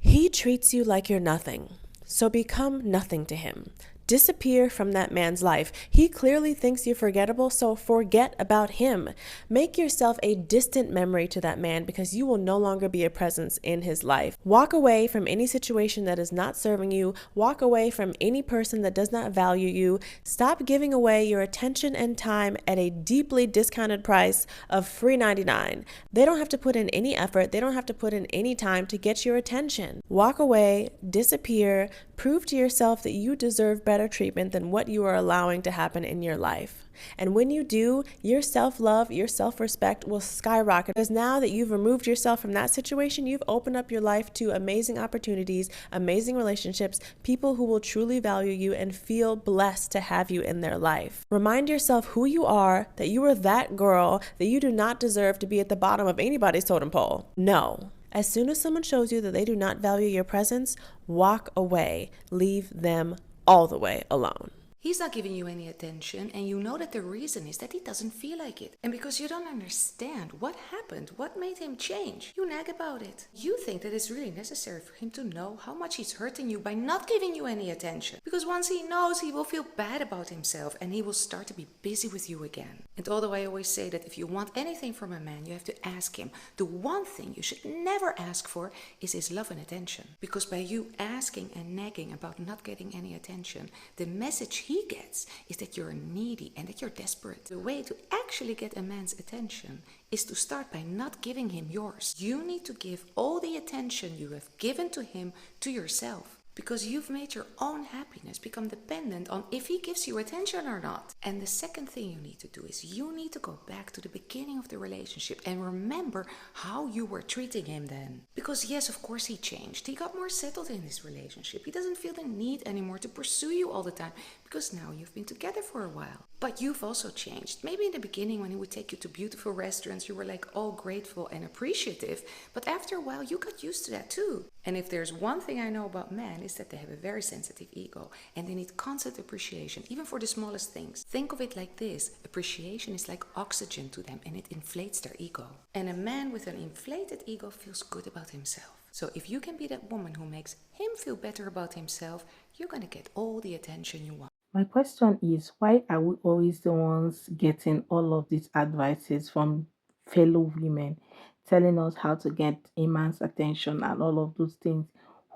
He treats you like you're nothing, so become nothing to him. Disappear from that man's life. He clearly thinks you're forgettable, so forget about him. Make yourself a distant memory to that man because you will no longer be a presence in his life. Walk away from any situation that is not serving you. Walk away from any person that does not value you. Stop giving away your attention and time at a deeply discounted price of free $99. They don't have to put in any effort. They don't have to put in any time to get your attention. Walk away, disappear, prove to yourself that you deserve better treatment than what you are allowing to happen in your life. And when you do, your self-love, your self-respect will skyrocket, because now that you've removed yourself from that situation, you've opened up your life to amazing opportunities, amazing relationships, people who will truly value you and feel blessed to have you in their life. Remind yourself who you are, that you are that girl, that you do not deserve to be at the bottom of anybody's totem pole. No. As soon as someone shows you that they do not value your presence, walk away. Leave them all the way alone. He's not giving you any attention, and you know that the reason is that he doesn't feel like it. And because you don't understand what happened, what made him change, you nag about it. You think that it's really necessary for him to know how much he's hurting you by not giving you any attention. Because once he knows, he will feel bad about himself and he will start to be busy with you again. And although I always say that if you want anything from a man, you have to ask him. The one thing you should never ask for is his love and attention. Because by you asking and nagging about not getting any attention, the message he gets is that you're needy and that you're desperate. The way to actually get a man's attention is to start by not giving him yours. You need to give all the attention you have given to him to yourself. Because you've made your own happiness become dependent on if he gives you attention or not. And the second thing you need to do is you need to go back to the beginning of the relationship and remember how you were treating him then. Because yes, of course he changed. He got more settled in his relationship. He doesn't feel the need anymore to pursue you all the time because now you've been together for a while. But you've also changed. Maybe in the beginning when he would take you to beautiful restaurants, you were like all grateful and appreciative. But after a while, you got used to that too. And if there's one thing I know about men is that they have a very sensitive ego and they need constant appreciation, even for the smallest things. Think of it like this. Appreciation is like oxygen to them and it inflates their ego. And a man with an inflated ego feels good about himself. So if you can be that woman who makes him feel better about himself, you're going to get all the attention you want. My question is, why are we always the ones getting all of these advices from fellow women, telling us how to get a man's attention and all of those things?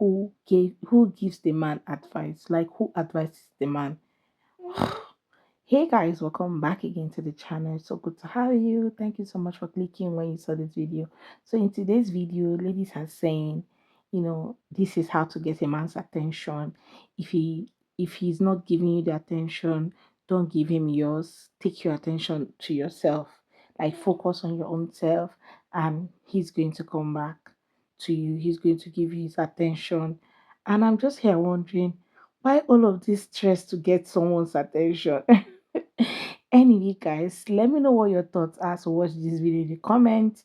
Who gives the man advice? Like, who advises the man? Hey guys, welcome back again to the channel. So good to have you. Thank you so much for clicking when you saw this video. So in today's video, ladies are saying, this is how to get a man's attention. If he's not giving you the attention, don't give him yours. Take your attention to yourself. Like, focus on your own self, and he's going to come back to you. He's going to give you his attention. And I'm just here wondering, why all of this stress to get someone's attention? Anyway, guys, let me know what your thoughts are. So watch this video in the comments,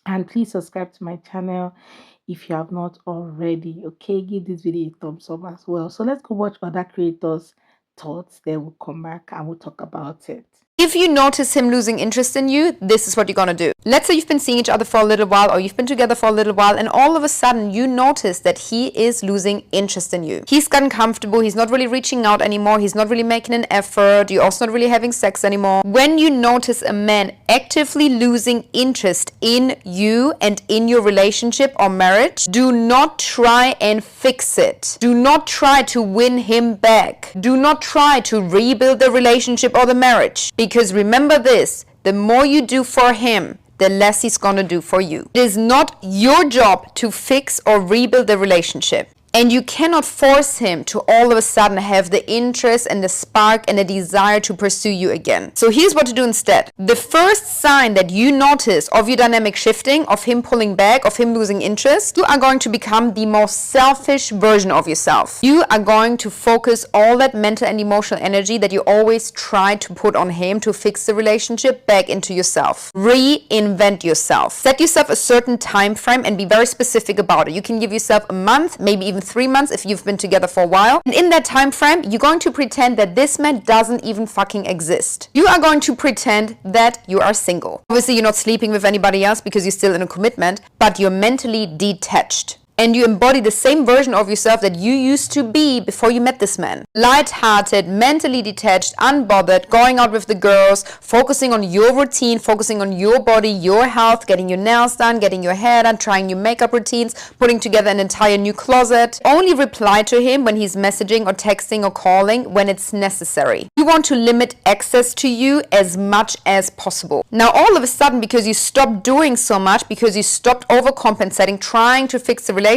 and please subscribe to my channel if you have not already. Okay, give this video a thumbs up as well. So let's go watch other creators' thoughts. Then we'll come back and we'll talk about it. If you notice him losing interest in you, this is what you're gonna do. Let's say you've been seeing each other for a little while, or you've been together for a little while, and all of a sudden you notice that he is losing interest in you. He's gotten comfortable, he's not really reaching out anymore, he's not really making an effort, you're also not really having sex anymore. When you notice a man actively losing interest in you and in your relationship or marriage, do not try and fix it. Do not try to win him back. Do not try to rebuild the relationship or the marriage. Because remember this, the more you do for him, the less he's gonna do for you. It is not your job to fix or rebuild the relationship. And you cannot force him to all of a sudden have the interest and the spark and the desire to pursue you again. So here's what to do instead. The first sign that you notice of your dynamic shifting, of him pulling back, of him losing interest, you are going to become the most selfish version of yourself. You are going to focus all that mental and emotional energy that you always try to put on him to fix the relationship back into yourself. Reinvent yourself. Set yourself a certain time frame and be very specific about it. You can give yourself a month, maybe even 3 months if you've been together for a while. And in that time frame, you're going to pretend that this man doesn't even fucking exist. You are going to pretend that you are single. Obviously, you're not sleeping with anybody else because you're still in a commitment, but you're mentally detached. and you embody the same version of yourself that you used to be before you met this man. Light-hearted, mentally detached, unbothered, going out with the girls, focusing on your routine, focusing on your body, your health, getting your nails done, getting your hair done, trying new makeup routines, putting together an entire new closet. Only reply to him when he's messaging or texting or calling when it's necessary. You want to limit access to you as much as possible. Now all of a sudden, because you stopped doing so much, because you stopped overcompensating, trying to fix the relationship,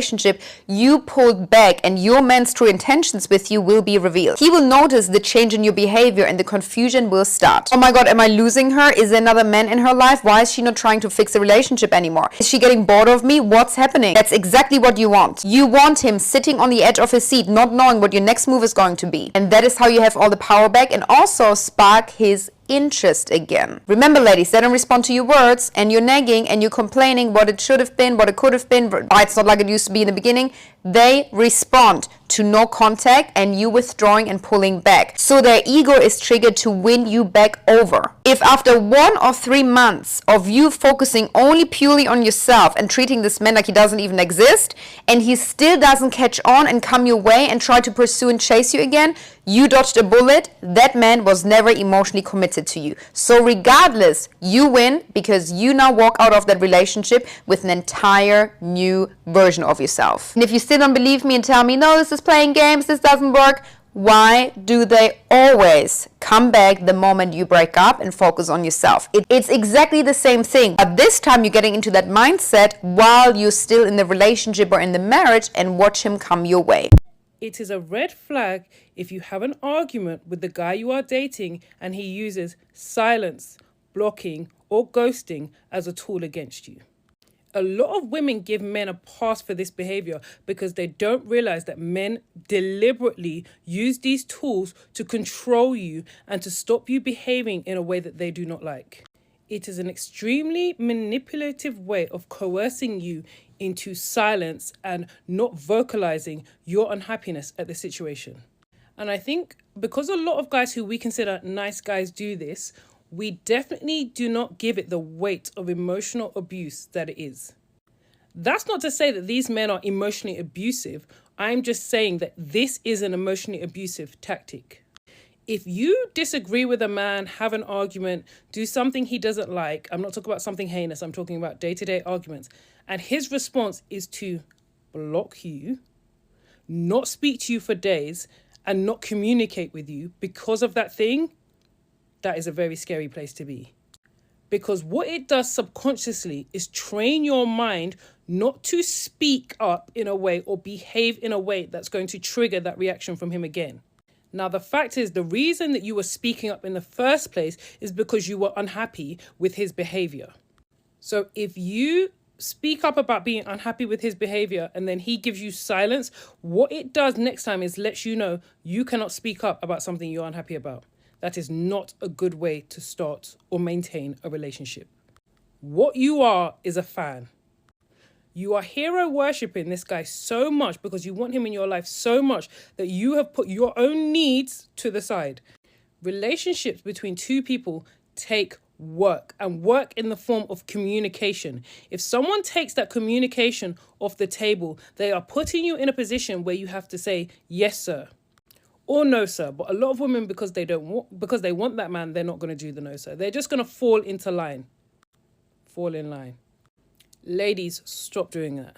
you pulled back, and your man's true intentions with you will be revealed. He will notice the change in your behavior and the confusion will start. Oh my god, am I losing her? Is there another man in her life? Why is she not trying to fix the relationship anymore? Is she getting bored of me? What's happening? That's exactly what you want. You want him sitting on the edge of his seat, not knowing what your next move is going to be. And that is how you have all the power back and also spark his interest again. Remember, ladies, they don't respond to your words, and you're nagging and you're complaining what it should have been, what it could have been, why it's not like it used to be in the beginning. They respond to no contact and you withdrawing and pulling back. So their ego is triggered to win you back over. If after 1 or 3 months of you focusing only purely on yourself and treating this man like he doesn't even exist, and he still doesn't catch on and come your way and try to pursue and chase you again, you dodged a bullet. That man was never emotionally committed to you. So regardless, you win because you now walk out of that relationship with an entire new version of yourself. And if you still don't believe me and tell me, no, this is playing games, this doesn't work, why do they always come back the moment you break up and focus on yourself? It's exactly the same thing, but this time you're getting into that mindset while you're still in the relationship or in the marriage, and watch him come your way. It is a red flag if you have an argument with the guy you are dating and he uses silence, blocking, or ghosting as a tool against you. A lot of women give men a pass for this behavior because they don't realize that men deliberately use these tools to control you and to stop you behaving in a way that they do not like. It is an extremely manipulative way of coercing you into silence and not vocalizing your unhappiness at the situation. And I think because a lot of guys who we consider nice guys do this, we definitely do not give it the weight of emotional abuse that it is. That's not to say that these men are emotionally abusive. I'm just saying that this is an emotionally abusive tactic. If you disagree with a man, have an argument, do something he doesn't like, I'm not talking about something heinous, I'm talking about day-to-day arguments, and his response is to block you, not speak to you for days, and not communicate with you because of that thing, that is a very scary place to be. Because what it does subconsciously is train your mind not to speak up in a way or behave in a way that's going to trigger that reaction from him again. Now, the fact is, the reason that you were speaking up in the first place is because you were unhappy with his behavior. So if you speak up about being unhappy with his behavior and then he gives you silence, what it does next time is lets you know you cannot speak up about something you're unhappy about. That is not a good way to start or maintain a relationship. What you are is a fan. You are hero worshipping this guy so much because you want him in your life so much that you have put your own needs to the side. Relationships between two people take work, and work in the form of communication. If someone takes that communication off the table, they are putting you in a position where you have to say, yes, sir, or no, sir. But a lot of women, because they want that man, they're not going to do the no, sir. They're just going to fall into line. Fall in line. Ladies, stop doing that.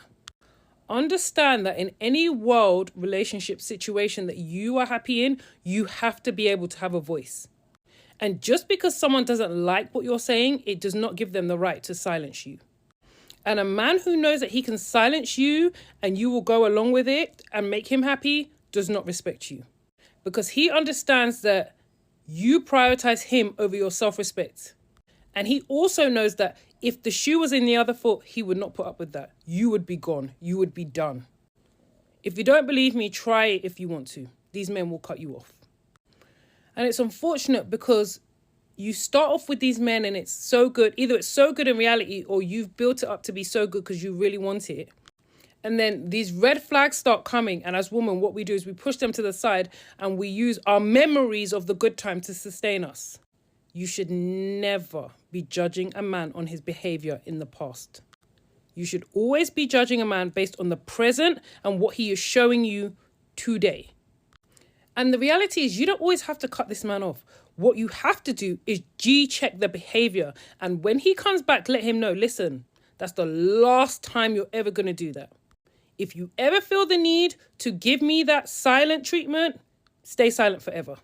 Understand that in any world relationship situation that you are happy in, you have to be able to have a voice. And just because someone doesn't like what you're saying, it does not give them the right to silence you. And a man who knows that he can silence you and you will go along with it and make him happy does not respect you. Because he understands that you prioritize him over your self-respect. And he also knows that if the shoe was in the other foot, he would not put up with that. You would be gone. You would be done. If you don't believe me, try it if you want to. These men will cut you off. And it's unfortunate because you start off with these men and it's so good. Either it's so good in reality or you've built it up to be so good because you really want it. And then these red flags start coming. And as women, what we do is we push them to the side and we use our memories of the good time to sustain us. You should never be judging a man on his behavior in the past. You should always be judging a man based on the present and what he is showing you today. And the reality is, you don't always have to cut this man off. What you have to do is G-check the behavior. And when he comes back, let him know, listen, that's the last time you're ever going to do that. If you ever feel the need to give me that silent treatment, stay silent forever.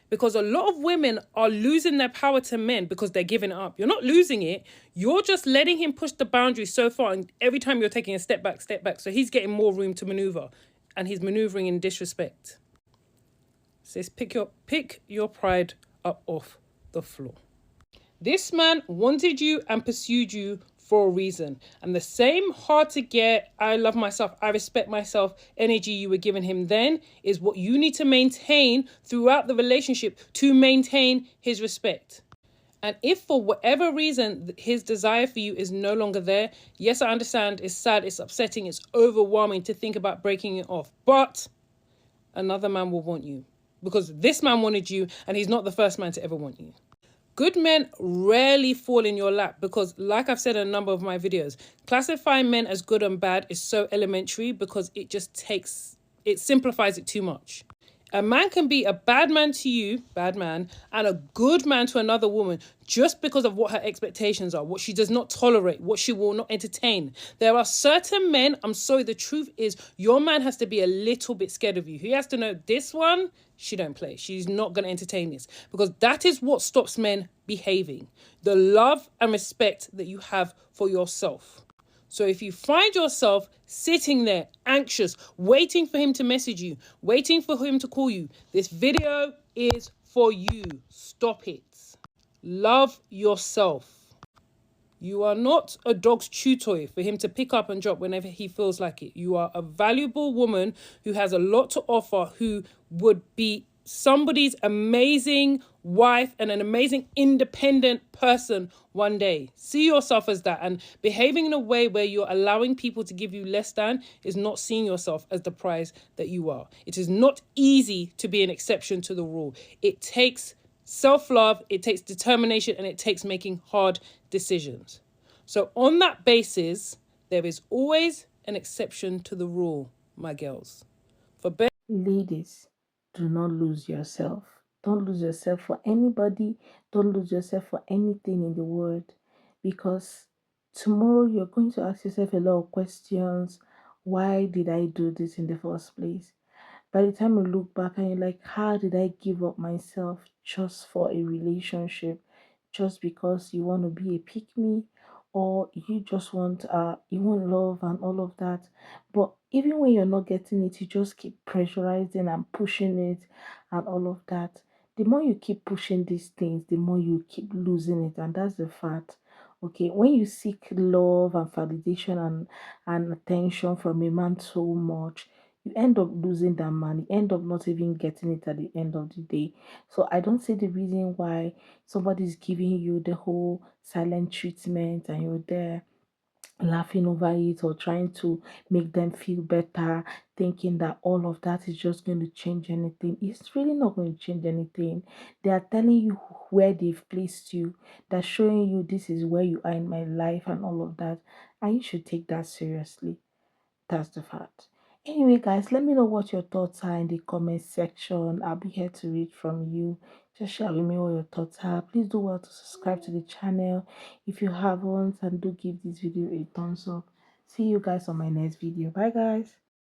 Because a lot of women are losing their power to men because they're giving it up. You're not losing it. You're just letting him push the boundary so far. And every time you're taking a step back. So he's getting more room to maneuver. And he's maneuvering in disrespect. Says pick your pride up off the floor. This man wanted you and pursued you for a reason. And the same hard to get, I love myself, I respect myself energy you were giving him then is what you need to maintain throughout the relationship to maintain his respect. And if for whatever reason his desire for you is no longer there, yes, I understand, it's sad, it's upsetting, it's overwhelming to think about breaking it off. But another man will want you. Because this man wanted you and he's not the first man to ever want you. Good men rarely fall in your lap because, like I've said in a number of my videos, classifying men as good and bad is so elementary because it simplifies it too much. A man can be a bad man to you, bad man, and a good man to another woman just because of what her expectations are, what she does not tolerate, what she will not entertain. There are certain men, I'm sorry, the truth is your man has to be a little bit scared of you. He has to know this one, she don't play. She's not going to entertain this because that is what stops men behaving. The love and respect that you have for yourself. So if you find yourself sitting there anxious, waiting for him to message you, waiting for him to call you, this video is for you. Stop it. Love yourself. You are not a dog's chew toy for him to pick up and drop whenever he feels like it. You are a valuable woman who has a lot to offer, who would be somebody's amazing wife and an amazing independent person one day. See yourself as that, and behaving in a way where you're allowing people to give you less than is not seeing yourself as the prize that you are. It is not easy to be an exception to the rule. It takes self-love, it takes determination, and it takes making hard decisions. So on that basis, there is always an exception to the rule, my girls. For better, Ladies, do not lose yourself. Don't lose yourself for anybody. Don't lose yourself for anything in the world. Because tomorrow you're going to ask yourself a lot of questions. Why did I do this in the first place? By the time you look back and you're like, how did I give up myself just for a relationship? Just because you want to be a pick me, or you just want you want love and all of that. But even when you're not getting it, you just keep pressurizing and pushing it and all of that. The more you keep pushing these things, the more you keep losing it, and that's the fact. Okay, when you seek love and validation and attention from a man so much, you end up losing that man. You end up not even getting it at the end of the day. So I don't see the reason why somebody's giving you the whole silent treatment and you're there laughing over it or trying to make them feel better, thinking that all of that is just going to change anything. It's really not going to change anything. They are telling you where they've placed you, they're showing you this is where you are in my life and all of that, and you should take that seriously. That's the fact. Anyway, guys, let me know what your thoughts are in the comment section. I'll be here to read from you. Just share with me what your thoughts are. Please do well to subscribe to the channel if you haven't, and do give this video a thumbs up. See you guys on my next video. Bye, guys.